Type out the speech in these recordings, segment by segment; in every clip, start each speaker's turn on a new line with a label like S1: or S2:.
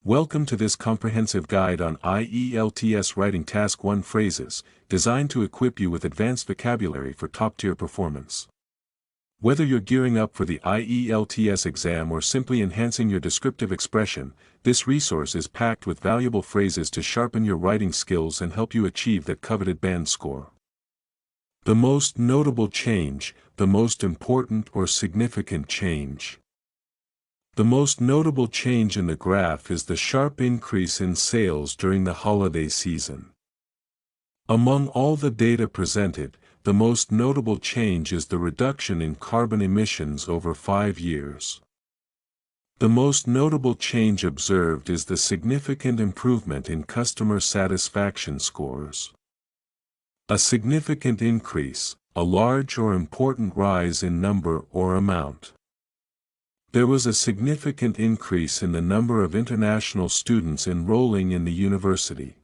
S1: Welcome to this comprehensive guide on IELTS Writing Task 1 phrases, designed to equip you with advanced vocabulary for top-tier performance. Whether you're gearing up for the IELTS exam or simply enhancing your descriptive expression, this resource is packed with valuable phrases to sharpen your writing skills and help you achieve that coveted band score. The most notable change, the most important or significant change. The most notable change in the graph is the sharp increase in sales during the holiday season. Among all the data presented, the most notable change is the reduction in carbon emissions over 5 years. The most notable change observed is the significant improvement in customer satisfaction scores. A significant increase, a large or important rise in number or amount. There was a significant increase in the number of international students enrolling in the university.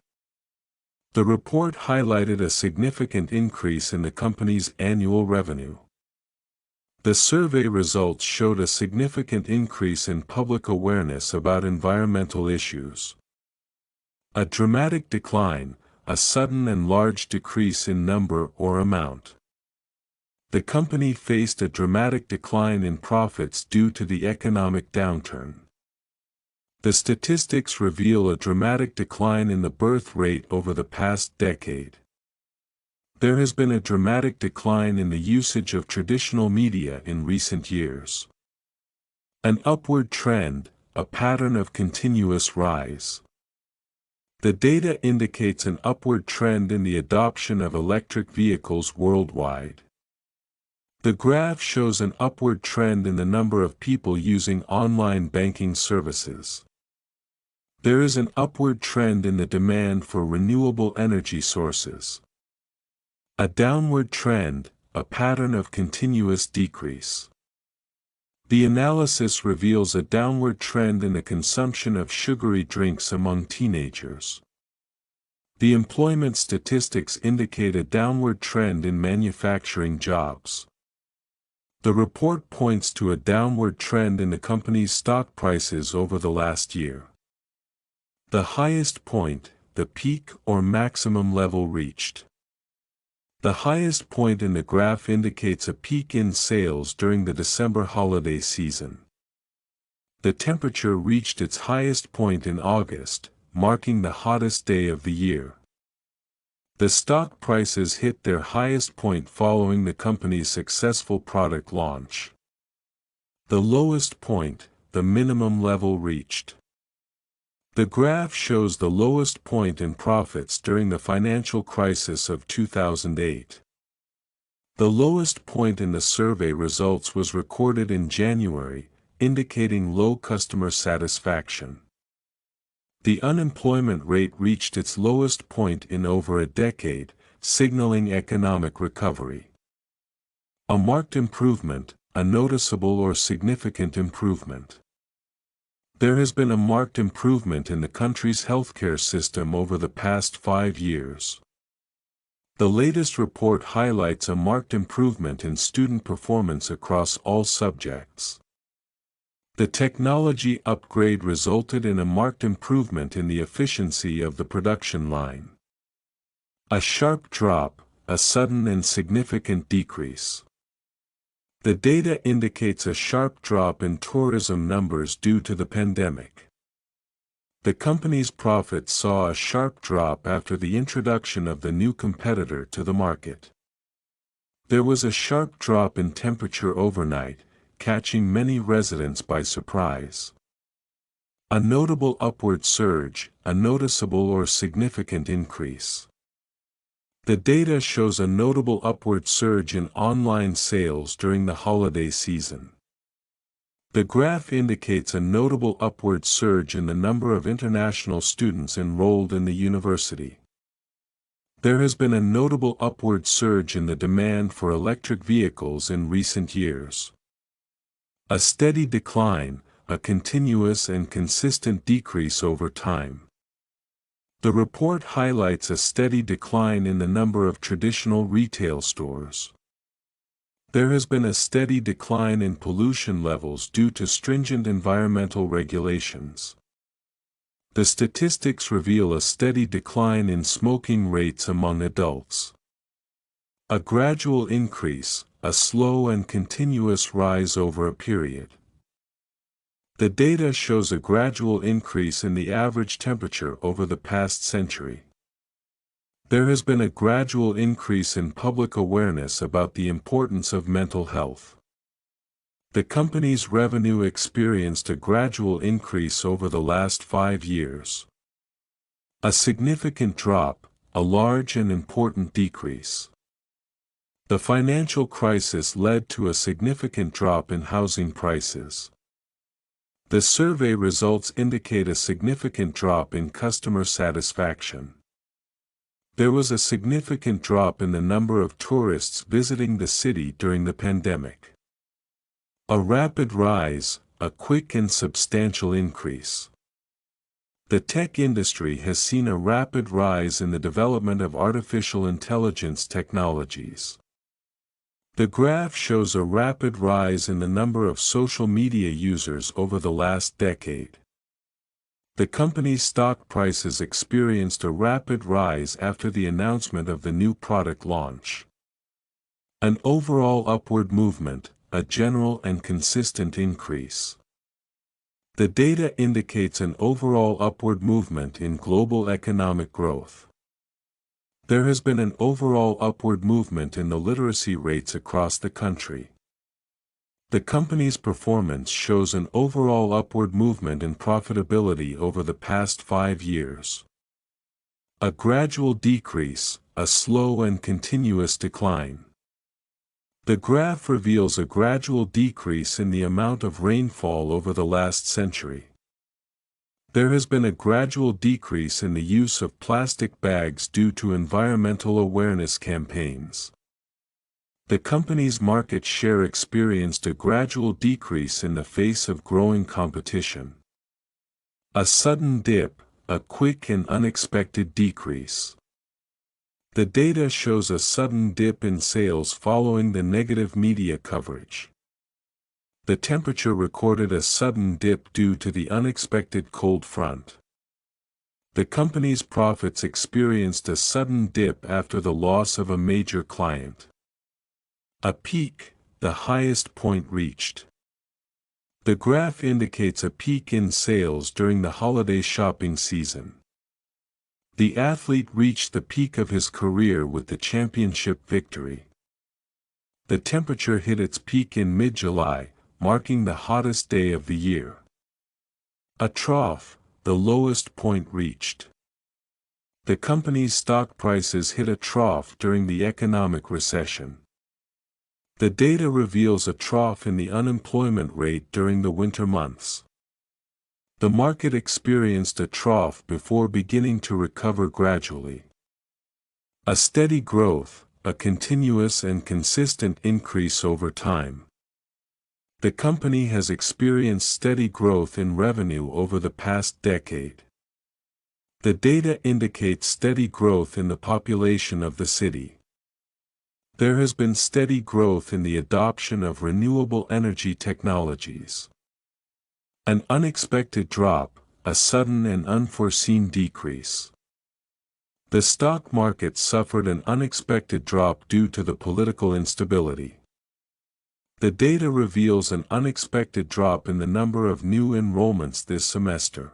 S1: The report highlighted a significant increase in the company's annual revenue. The survey results showed a significant increase in public awareness about environmental issues. A dramatic decline, a sudden and large decrease in number or amount. The company faced a dramatic decline in profits due to the economic downturn. The statistics reveal a dramatic decline in the birth rate over the past decade. There has been a dramatic decline in the usage of traditional media in recent years. An upward trend, a pattern of continuous rise. The data indicates an upward trend in the adoption of electric vehicles worldwide. The graph shows an upward trend in the number of people using online banking services. There is an upward trend in the demand for renewable energy sources. A downward trend, a pattern of continuous decrease. The analysis reveals a downward trend in the consumption of sugary drinks among teenagers. The employment statistics indicate a downward trend in manufacturing jobs. The report points to a downward trend in the company's stock prices over the last year. The highest point, the peak or maximum level reached. The highest point in the graph indicates a peak in sales during the December holiday season. The temperature reached its highest point in August, marking the hottest day of the year. The stock prices hit their highest point following the company's successful product launch. The lowest point, the minimum level reached. The graph shows the lowest point in profits during the financial crisis of 2008. The lowest point in the survey results was recorded in January, indicating low customer satisfaction. The unemployment rate reached its lowest point in over a decade, signaling economic recovery. A marked improvement, a noticeable or significant improvement. There has been a marked improvement in the country's healthcare system over the past 5 years. The latest report highlights a marked improvement in student performance across all subjects. The technology upgrade resulted in a marked improvement in the efficiency of the production line. A sharp drop, a sudden and significant decrease. The data indicates a sharp drop in tourism numbers due to the pandemic. The company's profits saw a sharp drop after the introduction of the new competitor to the market. There was a sharp drop in temperature overnight, catching many residents by surprise. A notable upward surge, a noticeable or significant increase. The data shows a notable upward surge in online sales during the holiday season. The graph indicates a notable upward surge in the number of international students enrolled in the university. There has been a notable upward surge in the demand for electric vehicles in recent years. A steady decline, a continuous and consistent decrease over time. The report highlights a steady decline in the number of traditional retail stores. There has been a steady decline in pollution levels due to stringent environmental regulations. The statistics reveal a steady decline in smoking rates among adults. A gradual increase, a slow and continuous rise over a period. The data shows a gradual increase in the average temperature over the past century. There has been a gradual increase in public awareness about the importance of mental health. The company's revenue experienced a gradual increase over the last 5 years. A significant drop, a large and important decrease. The financial crisis led to a significant drop in housing prices. The survey results indicate a significant drop in customer satisfaction. There was a significant drop in the number of tourists visiting the city during the pandemic. A rapid rise, a quick and substantial increase. The tech industry has seen a rapid rise in the development of artificial intelligence technologies. The graph shows a rapid rise in the number of social media users over the last decade. The company's stock prices experienced a rapid rise after the announcement of the new product launch. An overall upward movement, a general and consistent increase. The data indicates an overall upward movement in global economic growth. There has been an overall upward movement in the literacy rates across the country. The company's performance shows an overall upward movement in profitability over the past 5 years. A gradual decrease, a slow and continuous decline. The graph reveals a gradual decrease in the amount of rainfall over the last century. There has been a gradual decrease in the use of plastic bags due to environmental awareness campaigns. The company's market share experienced a gradual decrease in the face of growing competition. A sudden dip, a quick and unexpected decrease. The data shows a sudden dip in sales following the negative media coverage. The temperature recorded a sudden dip due to the unexpected cold front. The company's profits experienced a sudden dip after the loss of a major client. A peak, the highest point reached. The graph indicates a peak in sales during the holiday shopping season. The athlete reached the peak of his career with the championship victory. The temperature hit its peak in mid-July, marking the hottest day of the year. A trough, the lowest point reached. The company's stock prices hit a trough during the economic recession. The data reveals a trough in the unemployment rate during the winter months. The market experienced a trough before beginning to recover gradually. A steady growth, a continuous and consistent increase over time. The company has experienced steady growth in revenue over the past decade. The data indicates steady growth in the population of the city. There has been steady growth in the adoption of renewable energy technologies. An unexpected drop, a sudden and unforeseen decrease. The stock market suffered an unexpected drop due to the political instability. The data reveals an unexpected drop in the number of new enrollments this semester.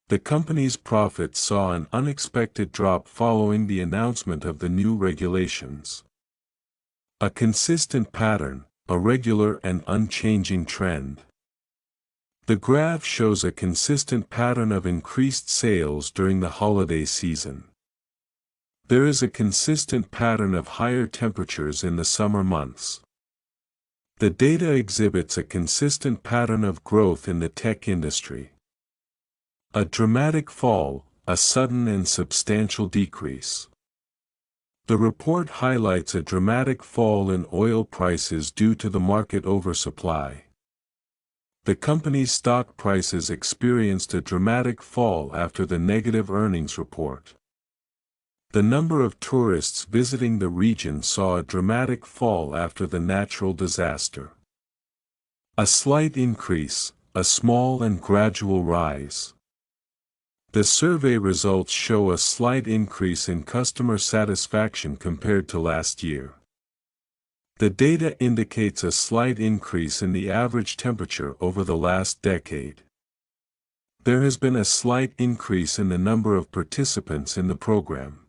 S1: The company's profits saw an unexpected drop following the announcement of the new regulations. A consistent pattern, a regular and unchanging trend. The graph shows a consistent pattern of increased sales during the holiday season. There is a consistent pattern of higher temperatures in the summer months. The data exhibits a consistent pattern of growth in the tech industry. A dramatic fall, a sudden and substantial decrease. The report highlights a dramatic fall in oil prices due to the market oversupply. The company's stock prices experienced a dramatic fall after the negative earnings report. The number of tourists visiting the region saw a dramatic fall after the natural disaster. A slight increase, a small and gradual rise. The survey results show a slight increase in customer satisfaction compared to last year. The data indicates a slight increase in the average temperature over the last decade. There has been a slight increase in the number of participants in the program.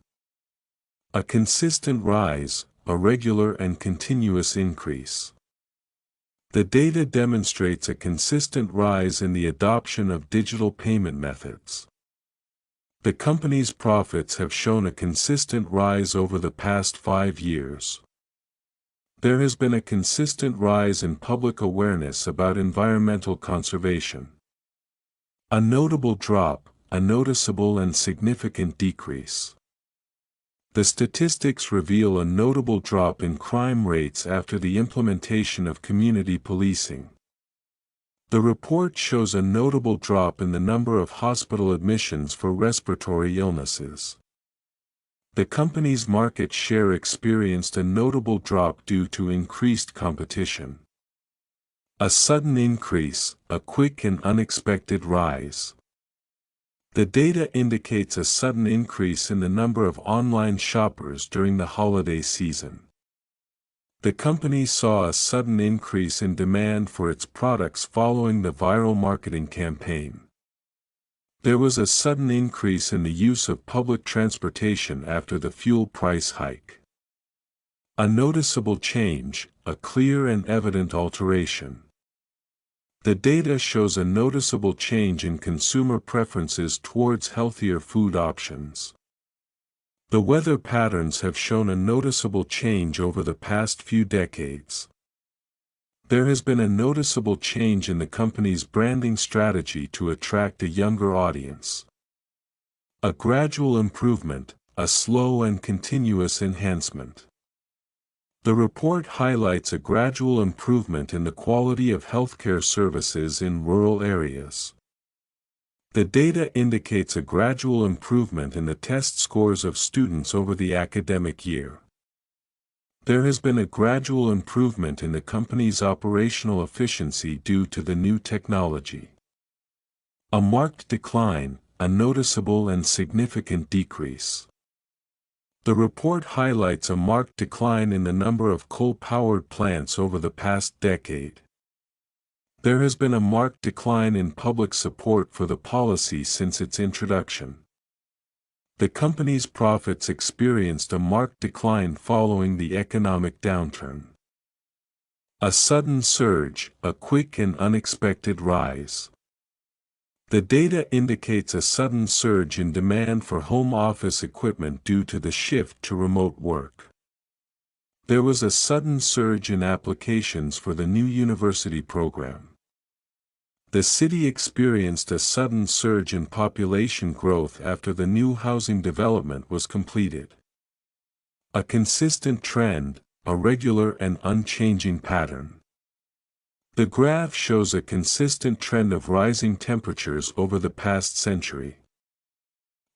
S1: A consistent rise, a regular and continuous increase. The data demonstrates a consistent rise in the adoption of digital payment methods. The company's profits have shown a consistent rise over the past 5 years. There has been a consistent rise in public awareness about environmental conservation. A notable drop, a noticeable and significant decrease. The statistics reveal a notable drop in crime rates after the implementation of community policing. The report shows a notable drop in the number of hospital admissions for respiratory illnesses. The company's market share experienced a notable drop due to increased competition. A sudden increase, a quick and unexpected rise. The data indicates a sudden increase in the number of online shoppers during the holiday season. The company saw a sudden increase in demand for its products following the viral marketing campaign. There was a sudden increase in the use of public transportation after the fuel price hike. A noticeable change, a clear and evident alteration. The data shows a noticeable change in consumer preferences towards healthier food options. The weather patterns have shown a noticeable change over the past few decades. There has been a noticeable change in the company's branding strategy to attract a younger audience. A gradual improvement, a slow and continuous enhancement. The report highlights a gradual improvement in the quality of healthcare services in rural areas. The data indicates a gradual improvement in the test scores of students over the academic year. There has been a gradual improvement in the company's operational efficiency due to the new technology. A marked decline, a noticeable and significant decrease. The report highlights a marked decline in the number of coal-powered plants over the past decade. There has been a marked decline in public support for the policy since its introduction. The company's profits experienced a marked decline following the economic downturn. A sudden surge, a quick and unexpected rise. The data indicates a sudden surge in demand for home office equipment due to the shift to remote work. There was a sudden surge in applications for the new university program. The city experienced a sudden surge in population growth after the new housing development was completed. A consistent trend, a regular and unchanging pattern. The graph shows a consistent trend of rising temperatures over the past century.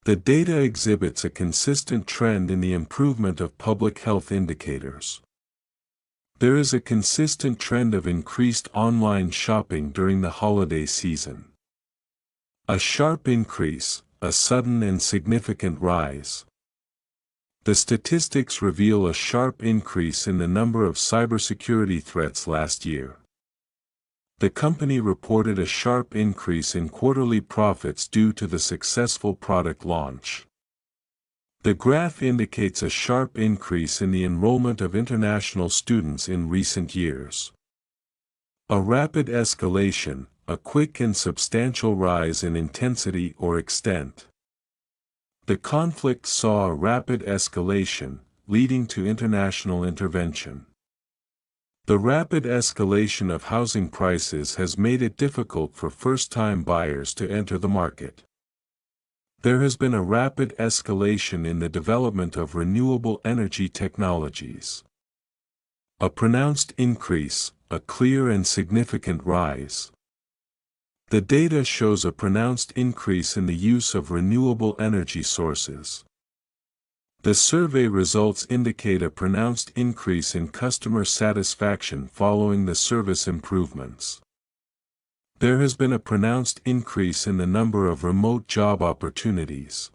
S1: The data exhibits a consistent trend in the improvement of public health indicators. There is a consistent trend of increased online shopping during the holiday season. A sharp increase, a sudden and significant rise. The statistics reveal a sharp increase in the number of cybersecurity threats last year. The company reported a sharp increase in quarterly profits due to the successful product launch. The graph indicates a sharp increase in the enrollment of international students in recent years. A rapid escalation, a quick and substantial rise in intensity or extent. The conflict saw a rapid escalation, leading to international intervention. The rapid escalation of housing prices has made it difficult for first-time buyers to enter the market. There has been a rapid escalation in the development of renewable energy technologies. A pronounced increase, a clear and significant rise. The data shows a pronounced increase in the use of renewable energy sources. The survey results indicate a pronounced increase in customer satisfaction following the service improvements. There has been a pronounced increase in the number of remote job opportunities.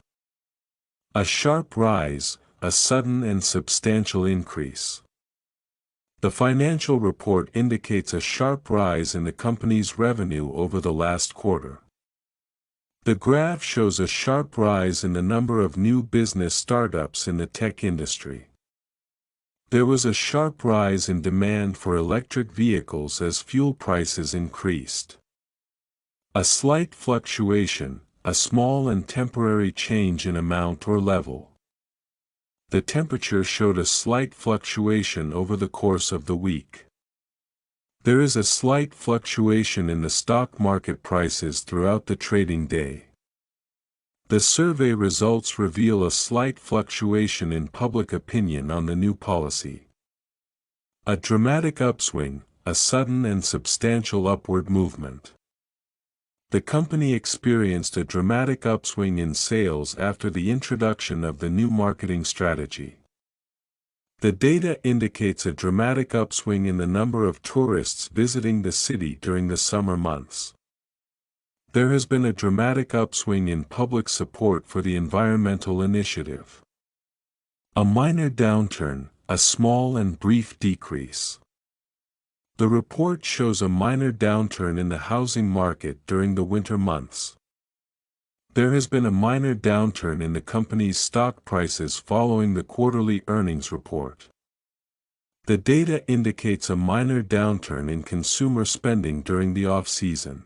S1: A sharp rise, a sudden and substantial increase. The financial report indicates a sharp rise in the company's revenue over the last quarter. The graph shows a sharp rise in the number of new business startups in the tech industry. There was a sharp rise in demand for electric vehicles as fuel prices increased. A slight fluctuation, a small and temporary change in amount or level. The temperature showed a slight fluctuation over the course of the week. There is a slight fluctuation in the stock market prices throughout the trading day. The survey results reveal a slight fluctuation in public opinion on the new policy. A dramatic upswing, a sudden and substantial upward movement. The company experienced a dramatic upswing in sales after the introduction of the new marketing strategy. The data indicates a dramatic upswing in the number of tourists visiting the city during the summer months. There has been a dramatic upswing in public support for the environmental initiative. A minor downturn, a small and brief decrease. The report shows a minor downturn in the housing market during the winter months. There has been a minor downturn in the company's stock prices following the quarterly earnings report. The data indicates a minor downturn in consumer spending during the off-season.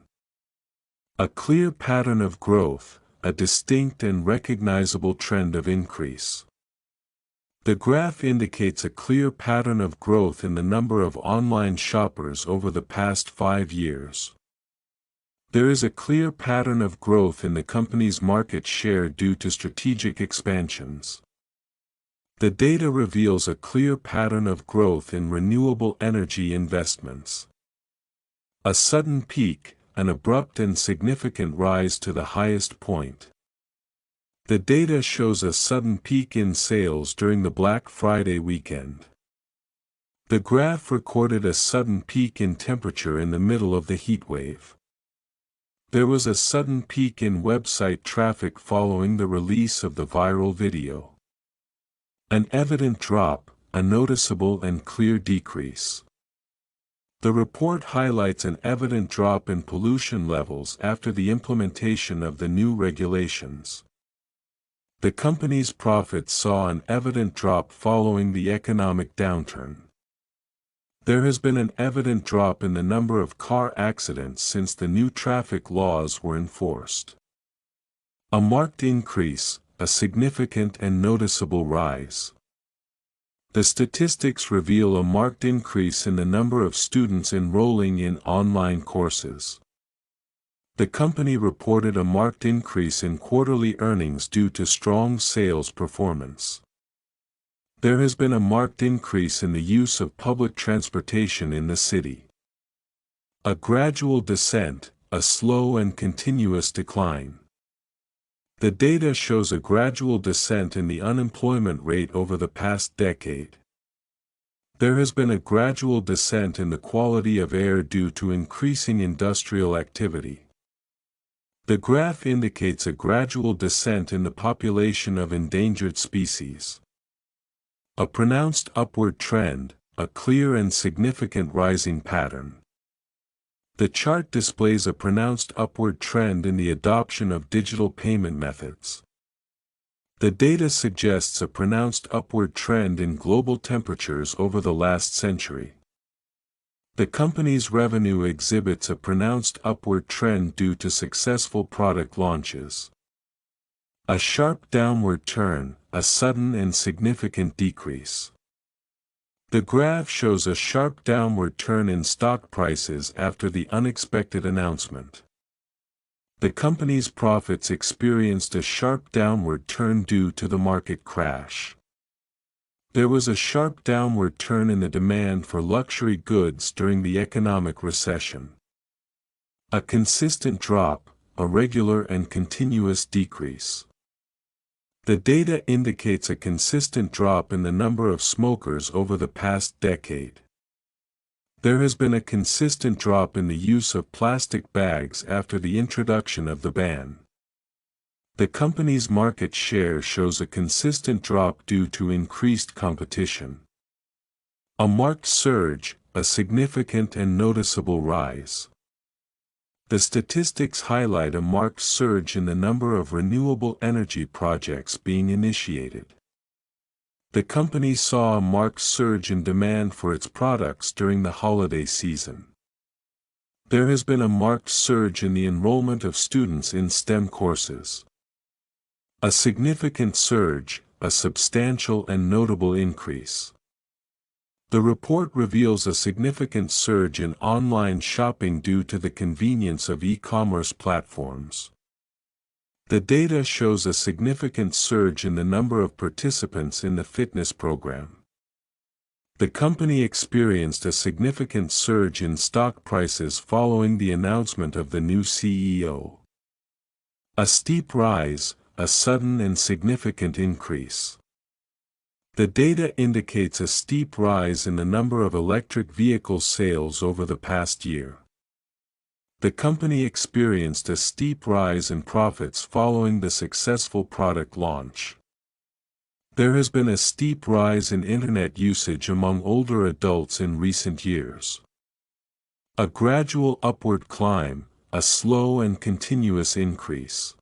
S1: A clear pattern of growth, a distinct and recognizable trend of increase. The graph indicates a clear pattern of growth in the number of online shoppers over the past 5 years. There is a clear pattern of growth in the company's market share due to strategic expansions. The data reveals a clear pattern of growth in renewable energy investments. A sudden peak, an abrupt and significant rise to the highest point. The data shows a sudden peak in sales during the Black Friday weekend. The graph recorded a sudden peak in temperature in the middle of the heat wave. There was a sudden peak in website traffic following the release of the viral video. An evident drop, a noticeable and clear decrease. The report highlights an evident drop in pollution levels after the implementation of the new regulations. The company's profits saw an evident drop following the economic downturn. There has been an evident drop in the number of car accidents since the new traffic laws were enforced. A marked increase, a significant and noticeable rise. The statistics reveal a marked increase in the number of students enrolling in online courses. The company reported a marked increase in quarterly earnings due to strong sales performance. There has been a marked increase in the use of public transportation in the city. A gradual descent, a slow and continuous decline. The data shows a gradual descent in the unemployment rate over the past decade. There has been a gradual descent in the quality of air due to increasing industrial activity. The graph indicates a gradual descent in the population of endangered species. A pronounced upward trend, a clear and significant rising pattern. The chart displays a pronounced upward trend in the adoption of digital payment methods. The data suggests a pronounced upward trend in global temperatures over the last century. The company's revenue exhibits a pronounced upward trend due to successful product launches. A sharp downward turn, a sudden and significant decrease. The graph shows a sharp downward turn in stock prices after the unexpected announcement. The company's profits experienced a sharp downward turn due to the market crash. There was a sharp downward turn in the demand for luxury goods during the economic recession. A consistent drop, a regular and continuous decrease. The data indicates a consistent drop in the number of smokers over the past decade. There has been a consistent drop in the use of plastic bags after the introduction of the ban. The company's market share shows a consistent drop due to increased competition. A marked surge, a significant and noticeable rise. The statistics highlight a marked surge in the number of renewable energy projects being initiated. The company saw a marked surge in demand for its products during the holiday season. There has been a marked surge in the enrollment of students in STEM courses. A significant surge, a substantial and notable increase. The report reveals a significant surge in online shopping due to the convenience of e-commerce platforms. The data shows a significant surge in the number of participants in the fitness program. The company experienced a significant surge in stock prices following the announcement of the new CEO. A steep rise, a sudden and significant increase. The data indicates a steep rise in the number of electric vehicle sales over the past year. The company experienced a steep rise in profits following the successful product launch. There has been a steep rise in internet usage among older adults in recent years. A gradual upward climb, a slow and continuous increase.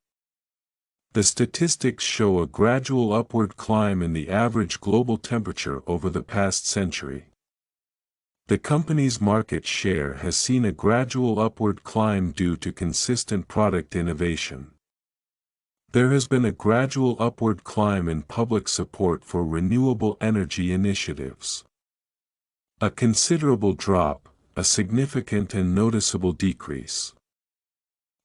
S1: The statistics show a gradual upward climb in the average global temperature over the past century. The company's market share has seen a gradual upward climb due to consistent product innovation. There has been a gradual upward climb in public support for renewable energy initiatives. A considerable drop, a significant and noticeable decrease.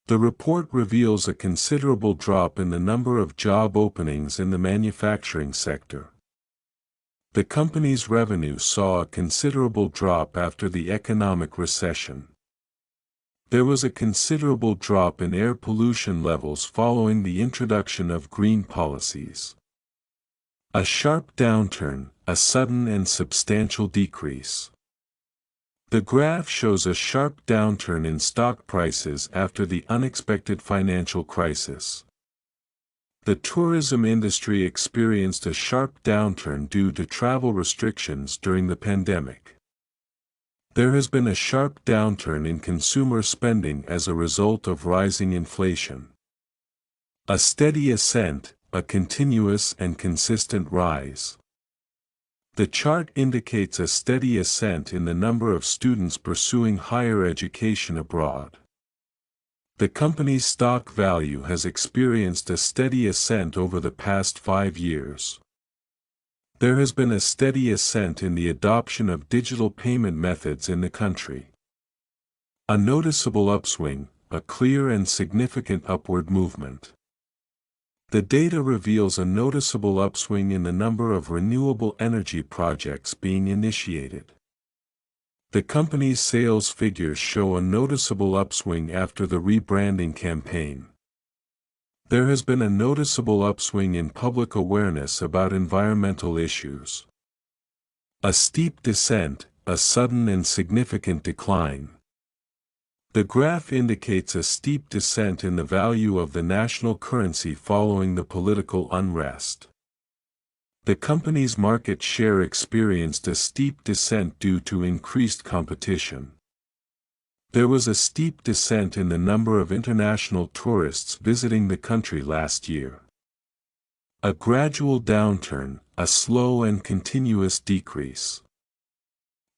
S1: The report reveals a considerable drop in the number of job openings in the manufacturing sector. The company's revenue saw a considerable drop after the economic recession. There was a considerable drop in air pollution levels following the introduction of green policies. A sharp downturn, a sudden and substantial decrease. The graph shows a sharp downturn in stock prices after the unexpected financial crisis. The tourism industry experienced a sharp downturn due to travel restrictions during the pandemic. There has been a sharp downturn in consumer spending as a result of rising inflation. A steady ascent, a continuous and consistent rise. The chart indicates a steady ascent in the number of students pursuing higher education abroad. The company's stock value has experienced a steady ascent over the past 5 years. There has been a steady ascent in the adoption of digital payment methods in the country. A noticeable upswing, a clear and significant upward movement. The data reveals a noticeable upswing in the number of renewable energy projects being initiated. The company's sales figures show a noticeable upswing after the rebranding campaign. There has been a noticeable upswing in public awareness about environmental issues. A steep descent, a sudden and significant decline. The graph indicates a steep descent in the value of the national currency following the political unrest. The company's market share experienced a steep descent due to increased competition. There was a steep descent in the number of international tourists visiting the country last year. A gradual downturn, a slow and continuous decrease.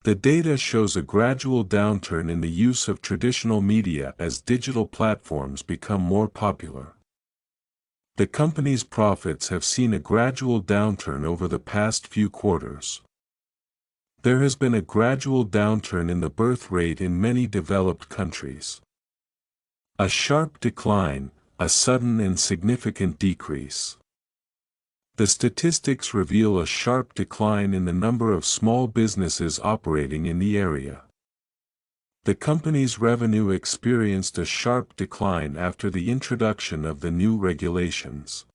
S1: The data shows a gradual downturn in the use of traditional media as digital platforms become more popular. The company's profits have seen a gradual downturn over the past few quarters. There has been a gradual downturn in the birth rate in many developed countries. A sharp decline, a sudden and significant decrease. The statistics reveal a sharp decline in the number of small businesses operating in the area. The company's revenue experienced a sharp decline after the introduction of the new regulations.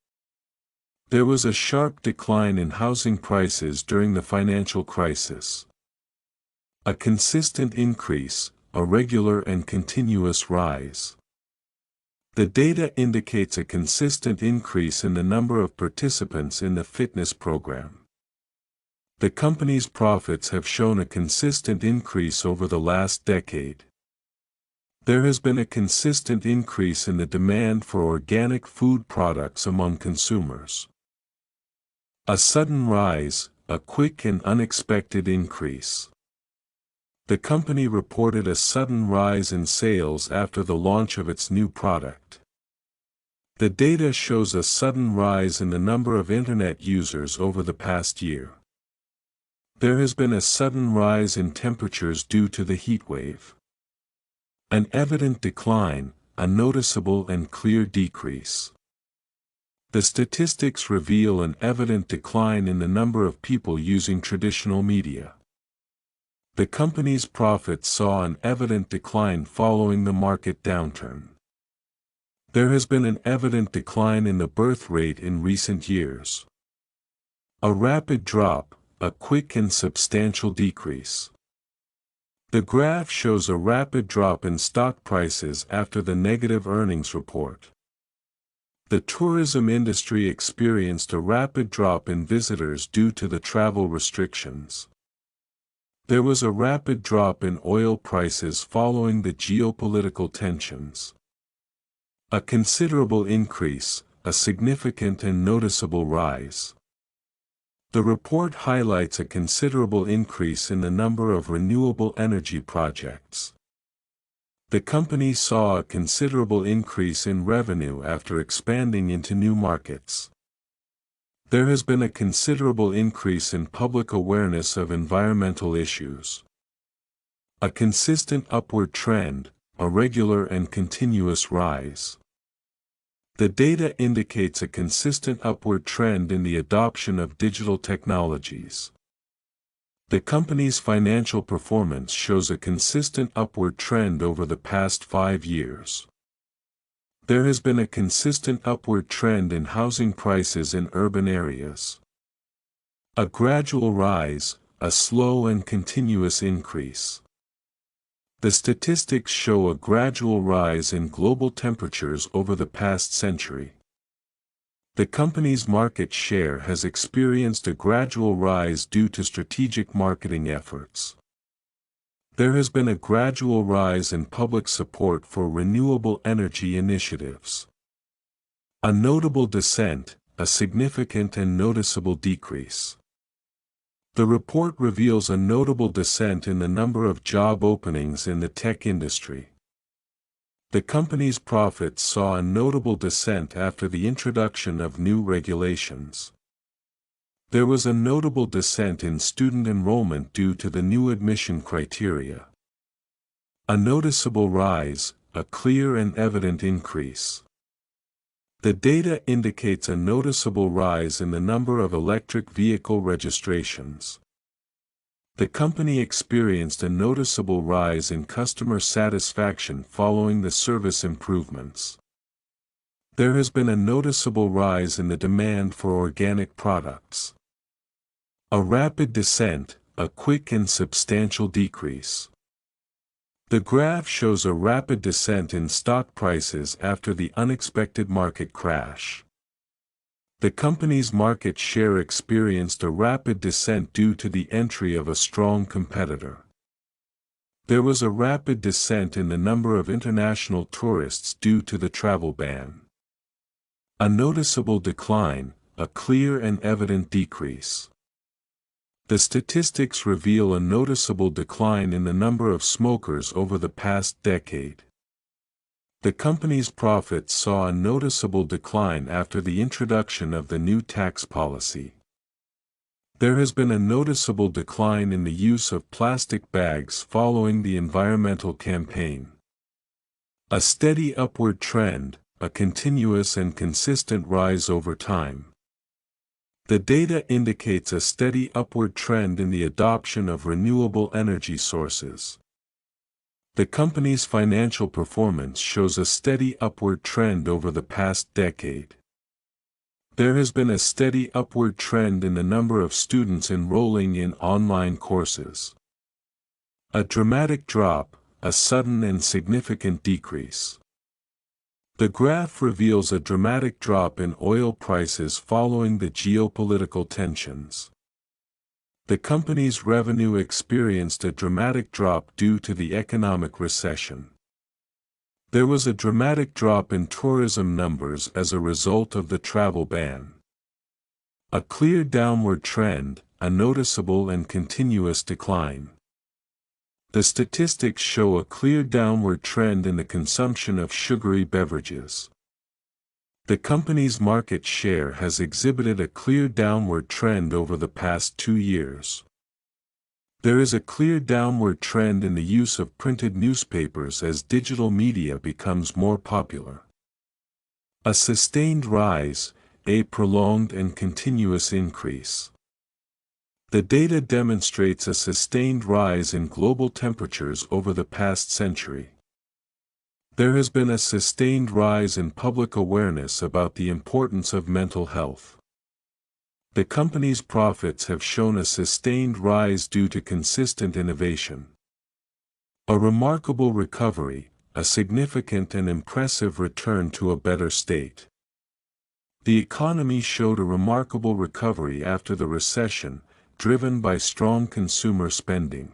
S1: There was a sharp decline in housing prices during the financial crisis. A consistent increase, a regular and continuous rise. The data indicates a consistent increase in the number of participants in the fitness program. The company's profits have shown a consistent increase over the last decade. There has been a consistent increase in the demand for organic food products among consumers. A sudden rise, a quick and unexpected increase. The company reported a sudden rise in sales after the launch of its new product. The data shows a sudden rise in the number of Internet users over the past year. There has been a sudden rise in temperatures due to the heat wave. An evident decline, a noticeable and clear decrease. The statistics reveal an evident decline in the number of people using traditional media. The company's profits saw an evident decline following the market downturn. There has been an evident decline in the birth rate in recent years. A rapid drop, a quick and substantial decrease. The graph shows a rapid drop in stock prices after the negative earnings report. The tourism industry experienced a rapid drop in visitors due to the travel restrictions. There was a rapid drop in oil prices following the geopolitical tensions. A considerable increase, a significant and noticeable rise. The report highlights a considerable increase in the number of renewable energy projects. The company saw a considerable increase in revenue after expanding into new markets. There has been a considerable increase in public awareness of environmental issues. A consistent upward trend, a regular and continuous rise. The data indicates a consistent upward trend in the adoption of digital technologies. The company's financial performance shows a consistent upward trend over the past 5 years. There has been a consistent upward trend in housing prices in urban areas. A gradual rise, a slow and continuous increase. The statistics show a gradual rise in global temperatures over the past century. The company's market share has experienced a gradual rise due to strategic marketing efforts. There has been a gradual rise in public support for renewable energy initiatives. A notable descent, a significant and noticeable decrease. The report reveals a notable descent in the number of job openings in the tech industry. The company's profits saw a notable descent after the introduction of new regulations. There was a notable descent in student enrollment due to the new admission criteria. A noticeable rise, a clear and evident increase. The data indicates a noticeable rise in the number of electric vehicle registrations. The company experienced a noticeable rise in customer satisfaction following the service improvements. There has been a noticeable rise in the demand for organic products. A rapid descent, a quick and substantial decrease. The graph shows a rapid descent in stock prices after the unexpected market crash. The company's market share experienced a rapid descent due to the entry of a strong competitor. There was a rapid descent in the number of international tourists due to the travel ban. A noticeable decline, a clear and evident decrease. The statistics reveal a noticeable decline in the number of smokers over the past decade. The company's profits saw a noticeable decline after the introduction of the new tax policy. There has been a noticeable decline in the use of plastic bags following the environmental campaign. A steady upward trend, a continuous and consistent rise over time. The data indicates a steady upward trend in the adoption of renewable energy sources. The company's financial performance shows a steady upward trend over the past decade. There has been a steady upward trend in the number of students enrolling in online courses. A dramatic drop, a sudden and significant decrease. The graph reveals a dramatic drop in oil prices following the geopolitical tensions. The company's revenue experienced a dramatic drop due to the economic recession. There was a dramatic drop in tourism numbers as a result of the travel ban. A clear downward trend, a noticeable and continuous decline. The statistics show a clear downward trend in the consumption of sugary beverages. The company's market share has exhibited a clear downward trend over the past 2 years. There is a clear downward trend in the use of printed newspapers as digital media becomes more popular. A sustained rise, a prolonged and continuous increase. The data demonstrates a sustained rise in global temperatures over the past century. There has been a sustained rise in public awareness about the importance of mental health. The company's profits have shown a sustained rise due to consistent innovation. A remarkable recovery, a significant and impressive return to a better state. The economy showed a remarkable recovery after the recession, driven by strong consumer spending.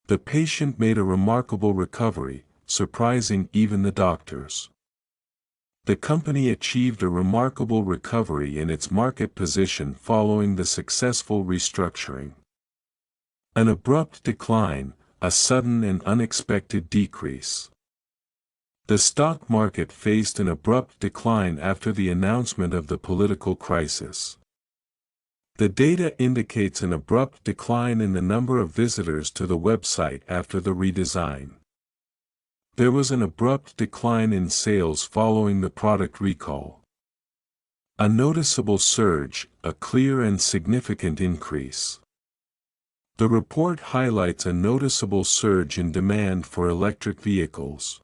S1: The patient made a remarkable recovery, surprising even the doctors. The company achieved a remarkable recovery in its market position following the successful restructuring. An abrupt decline, a sudden and unexpected decrease. The stock market faced an abrupt decline after the announcement of the political crisis. The data indicates an abrupt decline in the number of visitors to the website after the redesign. There was an abrupt decline in sales following the product recall. A noticeable surge, a clear and significant increase. The report highlights a noticeable surge in demand for electric vehicles.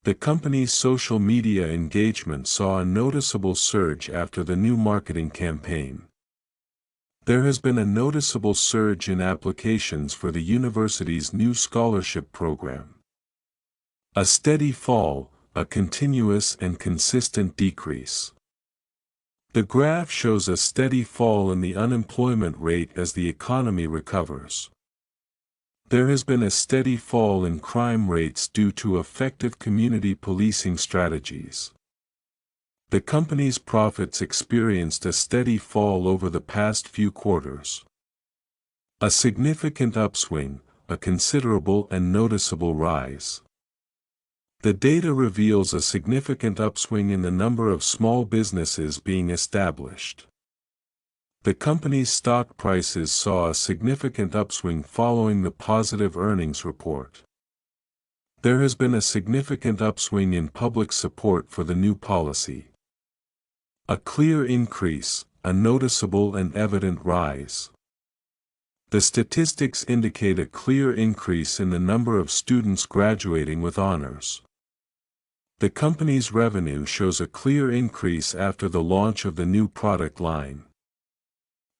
S1: The company's social media engagement saw a noticeable surge after the new marketing campaign. There has been a noticeable surge in applications for the university's new scholarship program. A steady fall, a continuous and consistent decrease. The graph shows a steady fall in the unemployment rate as the economy recovers. There has been a steady fall in crime rates due to effective community policing strategies. The company's profits experienced a steady fall over the past few quarters. A significant upswing, a considerable and noticeable rise. The data reveals a significant upswing in the number of small businesses being established. The company's stock prices saw a significant upswing following the positive earnings report. There has been a significant upswing in public support for the new policy. A clear increase, a noticeable and evident rise. The statistics indicate a clear increase in the number of students graduating with honors. The company's revenue shows a clear increase after the launch of the new product line.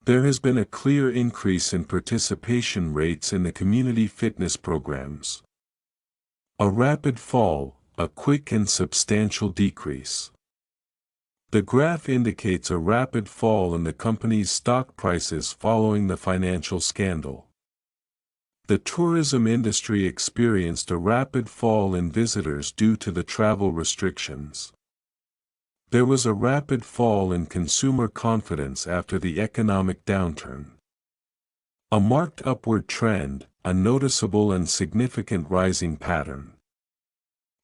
S1: There has been a clear increase in participation rates in the community fitness programs. A rapid fall, a quick and substantial decrease. The graph indicates a rapid fall in the company's stock prices following the financial scandal. The tourism industry experienced a rapid fall in visitors due to the travel restrictions. There was a rapid fall in consumer confidence after the economic downturn. A marked upward trend, a noticeable and significant rising pattern.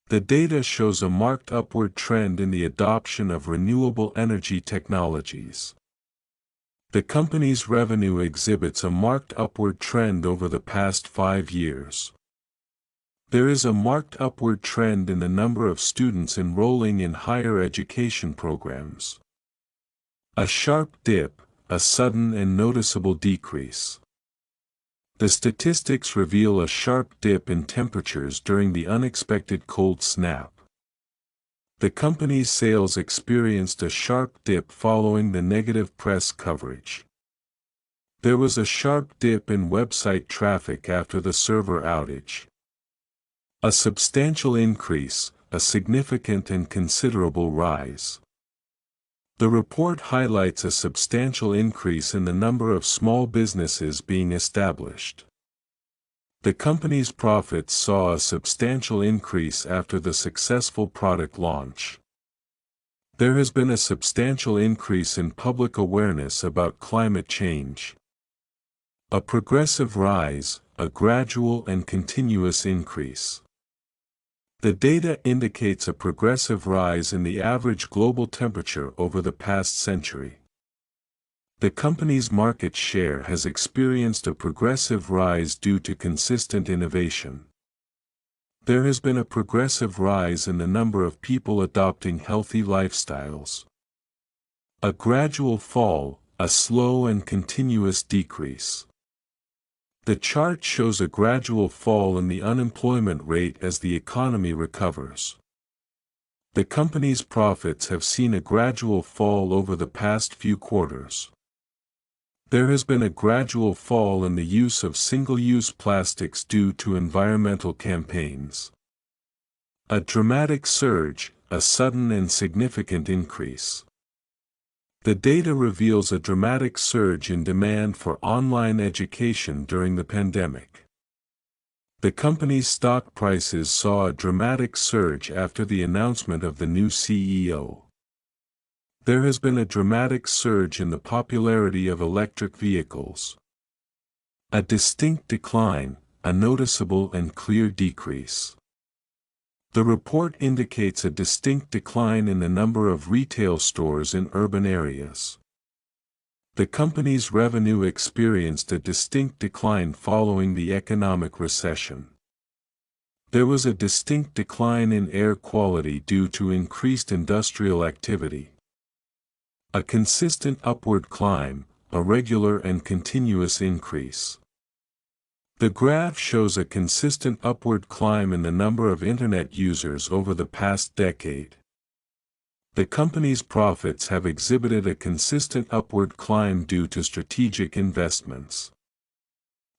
S1: The data shows a marked upward trend in the adoption of renewable energy technologies. The company's revenue exhibits a marked upward trend over the past 5 years. There is a marked upward trend in the number of students enrolling in higher education programs. A sharp dip, a sudden and noticeable decrease. The statistics reveal a sharp dip in temperatures during the unexpected cold snap. The company's sales experienced a sharp dip following the negative press coverage. There was a sharp dip in website traffic after the server outage. A substantial increase, a significant and considerable rise. The report highlights a substantial increase in the number of small businesses being established. The company's profits saw a substantial increase after the successful product launch. There has been a substantial increase in public awareness about climate change. A progressive rise, a gradual and continuous increase. The data indicates a progressive rise in the average global temperature over the past century. The company's market share has experienced a progressive rise due to consistent innovation. There has been a progressive rise in the number of people adopting healthy lifestyles. A gradual fall, a slow and continuous decrease. The chart shows a gradual fall in the unemployment rate as the economy recovers. The company's profits have seen a gradual fall over the past few quarters. There has been a gradual fall in the use of single-use plastics due to environmental campaigns. A dramatic surge, a sudden and significant increase. The data reveals a dramatic surge in demand for online education during the pandemic. The company's stock prices saw a dramatic surge after the announcement of the new CEO. There has been a dramatic surge in the popularity of electric vehicles. A distinct decline, a noticeable and clear decrease. The report indicates a distinct decline in the number of retail stores in urban areas. The company's revenue experienced a distinct decline following the economic recession. There was a distinct decline in air quality due to increased industrial activity. A consistent upward climb, a regular and continuous increase. The graph shows a consistent upward climb in the number of Internet users over the past decade. The company's profits have exhibited a consistent upward climb due to strategic investments.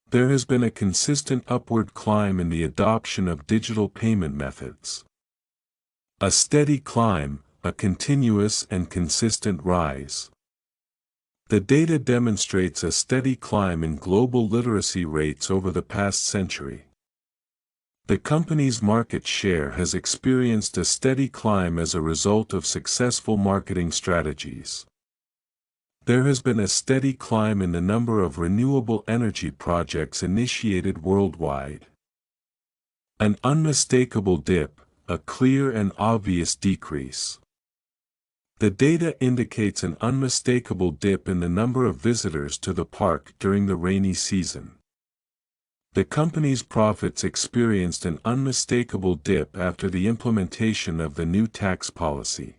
S1: There has been a consistent upward climb in the adoption of digital payment methods. A steady climb, a continuous and consistent rise. The data demonstrates a steady climb in global literacy rates over the past century. The company's market share has experienced a steady climb as a result of successful marketing strategies. There has been a steady climb in the number of renewable energy projects initiated worldwide. An unmistakable dip, a clear and obvious decrease. The data indicates an unmistakable dip in the number of visitors to the park during the rainy season. The company's profits experienced an unmistakable dip after the implementation of the new tax policy.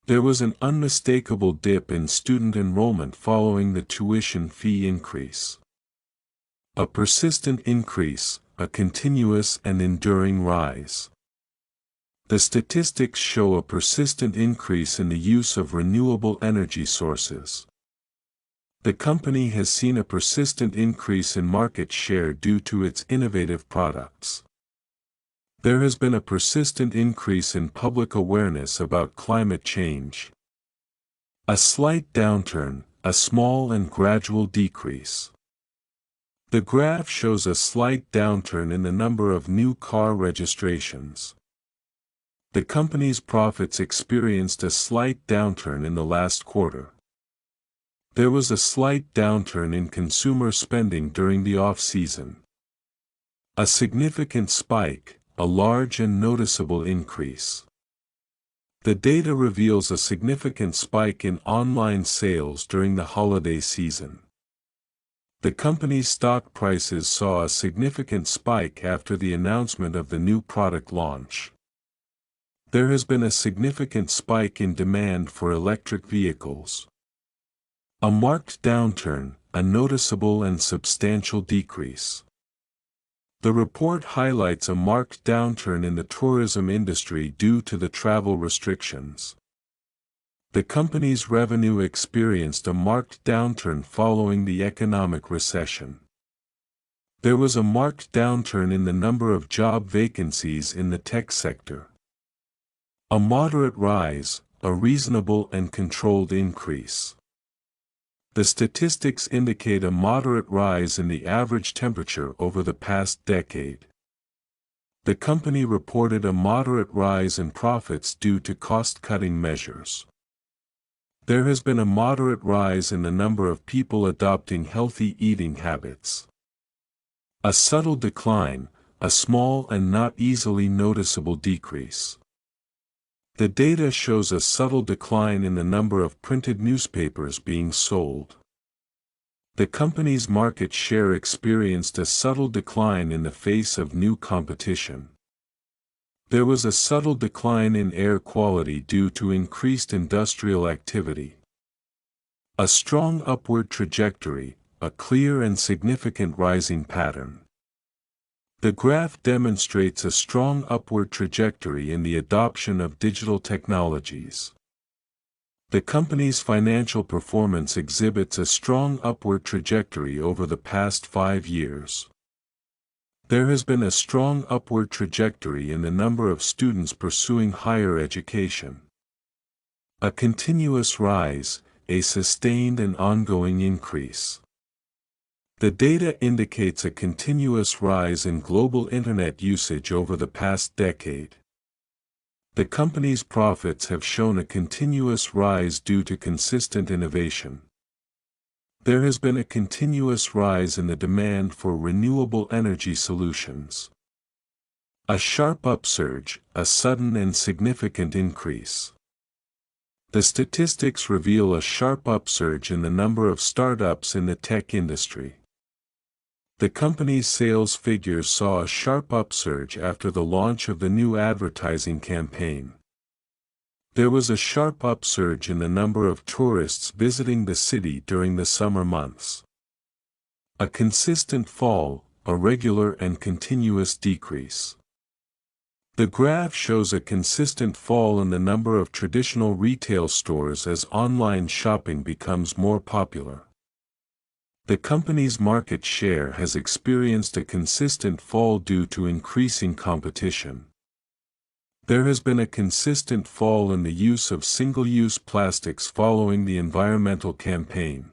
S1: There was an unmistakable dip in student enrollment following the tuition fee increase. A persistent increase, a continuous and enduring rise. The statistics show a persistent increase in the use of renewable energy sources. The company has seen a persistent increase in market share due to its innovative products. There has been a persistent increase in public awareness about climate change. A slight downturn, a small and gradual decrease. The graph shows a slight downturn in the number of new car registrations. The company's profits experienced a slight downturn in the last quarter. There was a slight downturn in consumer spending during the off-season. A significant spike, a large and noticeable increase. The data reveals a significant spike in online sales during the holiday season. The company's stock prices saw a significant spike after the announcement of the new product launch. There has been a significant spike in demand for electric vehicles. A marked downturn, a noticeable and substantial decrease. The report highlights a marked downturn in the tourism industry due to the travel restrictions. The company's revenue experienced a marked downturn following the economic recession. There was a marked downturn in the number of job vacancies in the tech sector. A moderate rise, a reasonable and controlled increase. The statistics indicate a moderate rise in the average temperature over the past decade. The company reported a moderate rise in profits due to cost-cutting measures. There has been a moderate rise in the number of people adopting healthy eating habits. A subtle decline, a small and not easily noticeable decrease. The data shows a subtle decline in the number of printed newspapers being sold. The company's market share experienced a subtle decline in the face of new competition. There was a subtle decline in air quality due to increased industrial activity. A strong upward trajectory, a clear and significant rising pattern. The graph demonstrates a strong upward trajectory in the adoption of digital technologies. The company's financial performance exhibits a strong upward trajectory over the past 5 years. There has been a strong upward trajectory in the number of students pursuing higher education. A continuous rise, a sustained and ongoing increase. The data indicates a continuous rise in global internet usage over the past decade. The company's profits have shown a continuous rise due to consistent innovation. There has been a continuous rise in the demand for renewable energy solutions. A sharp upsurge, a sudden and significant increase. The statistics reveal a sharp upsurge in the number of startups in the tech industry. The company's sales figures saw a sharp upsurge after the launch of the new advertising campaign. There was a sharp upsurge in the number of tourists visiting the city during the summer months. A consistent fall, a regular and continuous decrease. The graph shows a consistent fall in the number of traditional retail stores as online shopping becomes more popular. The company's market share has experienced a consistent fall due to increasing competition. There has been a consistent fall in the use of single-use plastics following the environmental campaign.